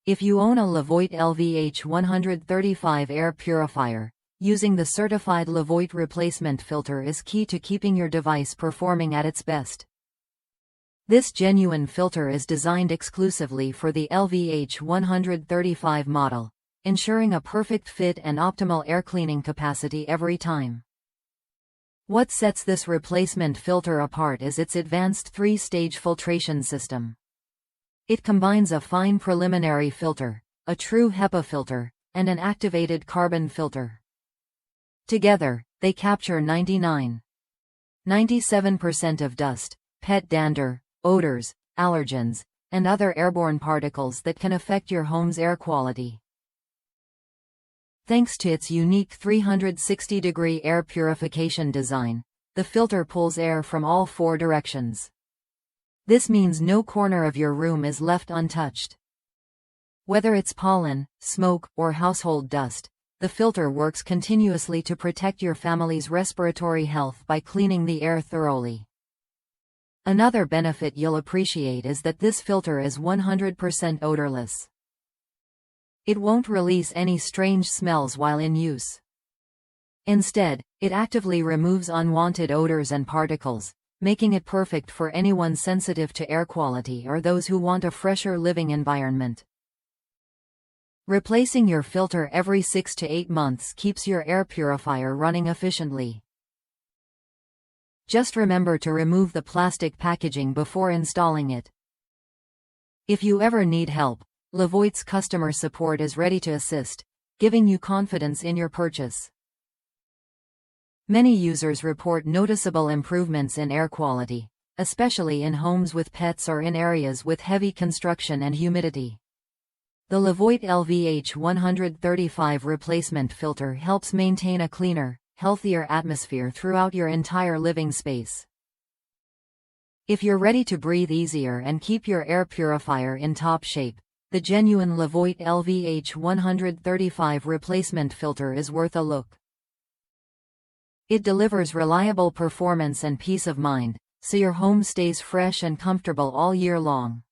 If you own a Levoit LV-H135 air purifier, using the certified Levoit replacement filter is key to keeping your device performing at its best. This genuine filter is designed exclusively for the LV-H135 model, ensuring a perfect fit and optimal air cleaning capacity every time. What sets this replacement filter apart is its advanced 3-stage filtration system. It combines a fine preliminary filter, a True HEPA filter, and an activated carbon filter. Together, they capture 99.97% of dust, pet dander, odors, allergens, and other airborne particles that can affect your home's air quality. Thanks to its unique 360-degree air purification design, the filter pulls air from all 4 directions. This means no corner of your room is left untouched. Whether it's pollen, smoke, or household dust, the filter works continuously to protect your family's respiratory health by cleaning the air thoroughly. Another benefit you'll appreciate is that this filter is 100% odorless. It won't release any strange smells while in use. Instead, it actively removes unwanted odors and particles, making it perfect for anyone sensitive to air quality or those who want a fresher living environment. Replacing your filter every 6 to 8 months keeps your air purifier running efficiently. Just remember to remove the plastic packaging before installing it. If you ever need help, Levoit's customer support is ready to assist, giving you confidence in your purchase. Many users report noticeable improvements in air quality, especially in homes with pets or in areas with heavy construction and humidity. The Levoit LV-H135 replacement filter helps maintain a cleaner, healthier atmosphere throughout your entire living space. If you're ready to breathe easier and keep your air purifier in top shape, the genuine Levoit LV-H135 replacement filter is worth a look. It delivers reliable performance and peace of mind, so your home stays fresh and comfortable all year long.